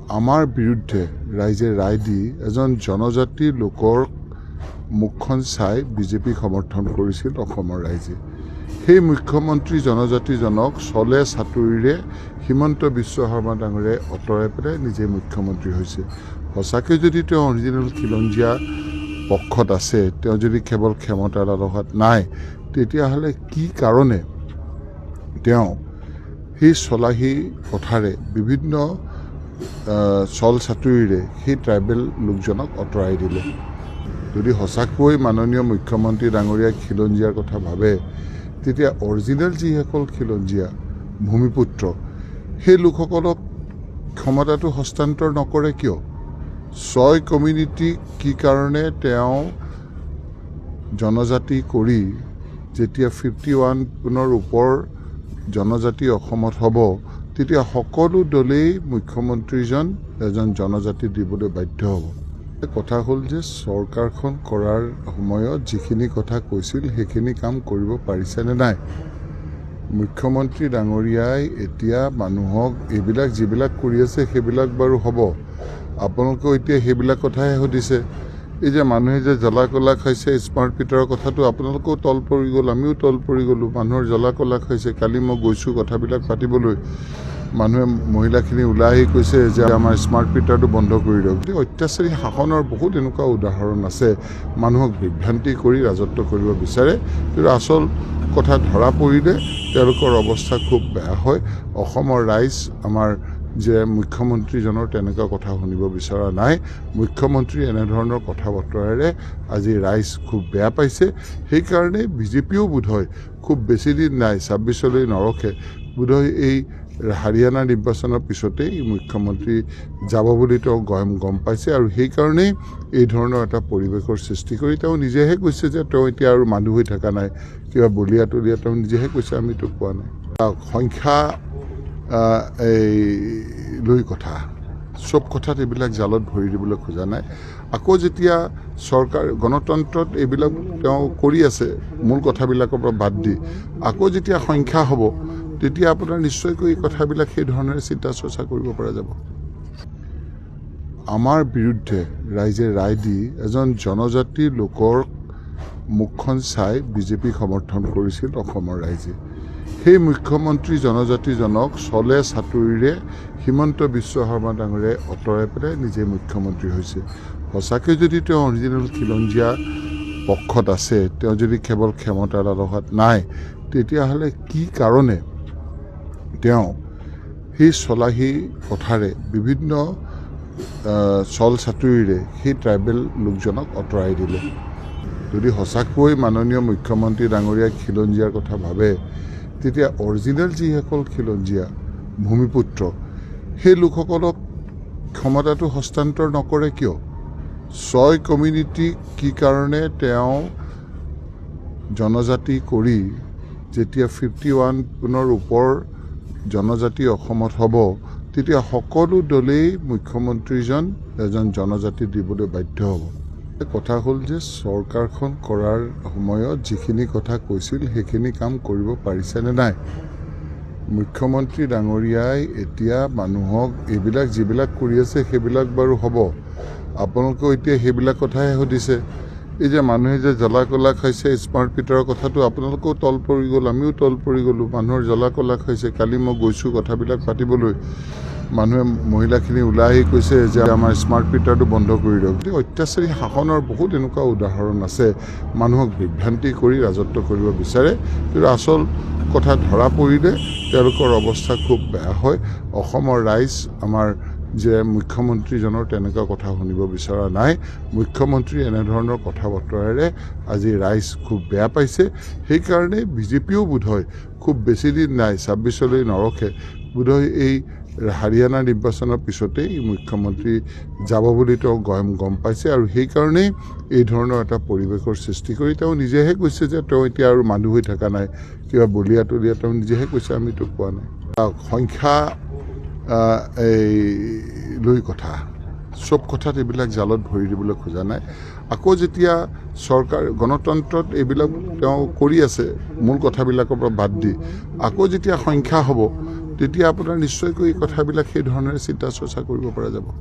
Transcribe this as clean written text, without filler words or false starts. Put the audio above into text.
আমাৰ বিৰুদ্ধে ৰাইজে ৰায় দি এজন জনজাতি লোকৰ মুখখন চাই বিজেপিক সমৰ্থন কৰিছিল অসমৰ ৰাইজে। সেই মুখ্যমন্ত্ৰী জনজাতিজনক চলে চাতুৰিৰে হিমন্ত বিশ্ব শৰ্মা ডাঙৰীয়াই অঁতৰাই পেলাই নিজে মুখ্যমন্ত্ৰী হৈছে। সঁচাকৈ যদি তেওঁ অৰিজিনেল খিলঞ্জীয়া পক্ষত আছে, তেওঁ যদি কেৱল ক্ষমতাৰ লালসাত নাই, তেতিয়াহ'লে কি কাৰণে তেওঁ সেই চলাহী কথাৰে বিভিন্ন চল চাতুৰিৰে সেই ট্ৰাইবেল লোকজনক অঁতৰাই দিলে। যদি সঁচাকৈ মাননীয় মুখ্যমন্ত্ৰী ডাঙৰীয়াই খিলঞ্জীয়াৰ কথা ভাবে, তেতিয়া অৰিজিনেল যিসকল খিলঞ্জীয়া ভূমিপুত্ৰ, সেই লোকসকলক ক্ষমতাটো হস্তান্তৰ নকৰে কিয়? 6 কমিউনিটিক কি কাৰণে তেওঁ জনজাতি কৰি যেতিয়া 51ৰ ওপৰ জনজাতি অসমত হ'ব, তেতিয়া সকলো দলেই মুখ্যমন্ত্ৰীজন এজন জনজাতি দিবলৈ বাধ্য হ'ব। কথা হ'ল যে চৰকাৰখন কৰাৰ সময়ত যিখিনি কথা কৈছিল সেইখিনি কাম কৰিব পাৰিছেনে নাই? মুখ্যমন্ত্ৰী ডাঙৰীয়াই এতিয়া মানুহক এইবিলাক যিবিলাক কৰি আছে সেইবিলাক বাৰু হ'ব, আপোনালোকেও এতিয়া সেইবিলাক কথাহে সুধিছে। এই যে মানুহে যে জ্বলা কলা খাইছে, স্মাৰ্ট মিটাৰৰ কথাটো আপোনালোকেও তল পৰি গ'ল, আমিও তল পৰি গ'লোঁ। মানুহৰ জ্বলা কলা খাইছে। কালি মই গৈছোঁ কথাবিলাক পাতিবলৈ, মানুহে মহিলাখিনি ওলাই আহি কৈছে যে আমাৰ স্মাৰ্ট মিটাৰটো বন্ধ কৰি দিয়ক। গতিকে অত্যাচাৰী শাসনৰ বহুত এনেকুৱা উদাহৰণ আছে। মানুহক বিভ্ৰান্তি কৰি ৰাজত্ব কৰিব বিচাৰে, কিন্তু আচল কথা ধৰা পৰিলে তেওঁলোকৰ অৱস্থা খুব বেয়া হয়। অসমৰ ৰাইজ আমাৰ যে মুখ্যমন্ত্ৰীজনৰ তেনেকুৱা কথা শুনিব বিচৰা নাই। মুখ্যমন্ত্ৰী এনেধৰণৰ কথা বতৰাৰে আজি ৰাইজ খুব বেয়া পাইছে। সেইকাৰণে বিজেপিও বোধহয় খুব বেছি দিন নাই, 26লৈ নৰখে, বোধহয় এই হাৰিয়ানা নিৰ্বাচনৰ পিছতেই মুখ্যমন্ত্ৰী যাব বুলি তেওঁ গম পাইছে। আৰু সেইকাৰণেই এই ধৰণৰ এটা পৰিৱেশৰ সৃষ্টি কৰি তেওঁ নিজেহে কৈছে যে তেওঁ এতিয়া আৰু মানুহ হৈ থকা নাই, কিবা বলিয়া তলিয়া তেওঁ নিজেহে কৈছে, আমিতো কোৱা নাই। সংখ্যা লৈ কথা, চব কথাত এইবিলাক জালত ভৰি দিবলৈ খোজা নাই। আকৌ যেতিয়া চৰকাৰ গণতন্ত্ৰত এইবিলাক তেওঁ কৰি আছে, মূল কথাবিলাকৰ পৰা বাদ দি আকৌ যেতিয়া সংখ্যা হ'ব, তেতিয়া আপোনাৰ নিশ্চয়কৈ এই কথাবিলাক সেই ধৰণেৰে চিন্তা চৰ্চা কৰিব পৰা যাব। আমাৰ বিৰুদ্ধে ৰাইজে ৰায় দি এজন জনজাতি লোকৰ মুখখন চাই বিজেপিক সমৰ্থন কৰিছিল অসমৰ ৰাইজে। সেই মুখ্যমন্ত্ৰী জনজাতিজনক চলে চাতুৰিৰে হিমন্ত বিশ্ব শৰ্মা ডাঙৰীয়াই অঁতৰাই পেলাই নিজে মুখ্যমন্ত্ৰী হৈছে। সঁচাকৈ যদি তেওঁ অৰিজিনেল খিলঞ্জীয়া পক্ষত আছে, তেওঁ যদি কেৱল ক্ষমতাৰ লালসাত নাই, তেতিয়াহ'লে কি কাৰণে তেওঁ সেই চলাহী কথাৰে বিভিন্ন চল চাতুৰিৰে সেই ট্ৰাইবেল লোকজনক অঁতৰাই দিলে। যদি সঁচাকৈ মাননীয় মুখ্যমন্ত্ৰী ডাঙৰীয়াই খিলঞ্জীয়াৰ কথা ভাবে, তেতিয়া অৰিজিনেল যিসকল খিলঞ্জীয়া ভূমিপুত্ৰ, সেই লোকসকলক ক্ষমতাটো হস্তান্তৰ নকৰে কিয়? 6 কমিউনিটিক কি কাৰণে তেওঁ জনজাতি কৰি যেতিয়া 51ৰ ওপৰ জনজাতি অসমত হ'ব, তেতিয়া সকলো দলেই মুখ্যমন্ত্ৰীজন এজন জনজাতি দিবলৈ বাধ্য হ'ব। কথা হ'ল যে চৰকাৰখন কৰাৰ সময়ত যিখিনি কথা কৈছিল সেইখিনি কাম কৰিব পাৰিছেনে নাই? মুখ্যমন্ত্ৰী ডাঙৰীয়াই এতিয়া মানুহক এইবিলাক যিবিলাক কৰি আছে সেইবিলাক বাৰু হ'ব, আপোনালোকেও এতিয়া সেইবিলাক কথাহে সুধিছে। এই যে মানুহে যে জ্বলা কলা খাইছে, স্মাৰ্ট মিটাৰৰ কথাটো আপোনালোকেও তল পৰি গ'ল, আমিও তল পৰি গ'লোঁ। মানুহৰ জ্বলা কলা খাইছে। কালি মই গৈছোঁ কথাবিলাক পাতিবলৈ, মানুহে মহিলাখিনি ওলাই আহি কৈছে যে আমাৰ স্মাৰ্ট মিটাৰটো বন্ধ কৰি দিয়ক। গতিকে অত্যাচাৰী শাসনৰ বহুত এনেকুৱা উদাহৰণ আছে। মানুহক বিভ্ৰান্তি কৰি ৰাজত্ব কৰিব বিচাৰে, কিন্তু আচল কথা ধৰা পৰিলে তেওঁলোকৰ অৱস্থা খুব বেয়া হয়। অসমৰ ৰাইজ আমাৰ যে মুখ্যমন্ত্ৰীজনৰ তেনেকুৱা কথা শুনিব বিচৰা নাই। মুখ্যমন্ত্ৰী এনেধৰণৰ কথা বতৰাৰে আজি ৰাইজ খুব বেয়া পাইছে। সেইকাৰণে বিজেপিও বোধহয় খুব বেছি দিন নাই, 26লৈ নৰখে, বোধহয় এই হাৰিয়ানা নিৰ্বাচনৰ পিছতেই মুখ্যমন্ত্ৰী যাব বুলি তেওঁ গম পাইছে। আৰু সেইকাৰণেই এই ধৰণৰ এটা পৰিৱেশৰ সৃষ্টি কৰি তেওঁ নিজেহে কৈছে যে তেওঁ এতিয়া আৰু মানুহ হৈ থকা নাই, কিবা বলিয়া তলিয়া তেওঁ নিজেহে কৈছে, আমিতো কোৱা নাই। সংখ্যা লৈ কথা, চব কথাত এইবিলাক জালত ভৰি দিবলৈ খোজা নাই। আকৌ যেতিয়া চৰকাৰ গণতন্ত্ৰত এইবিলাক তেওঁ কৰি আছে, মূল কথাবিলাকৰ পৰা বাদ দি আকৌ যেতিয়া সংখ্যা হ'ব, তেতিয়া আপোনাৰ নিশ্চয়কৈ এই কথাবিলাক সেই ধৰণেৰে চিন্তা চৰ্চা কৰিব পৰা যাব।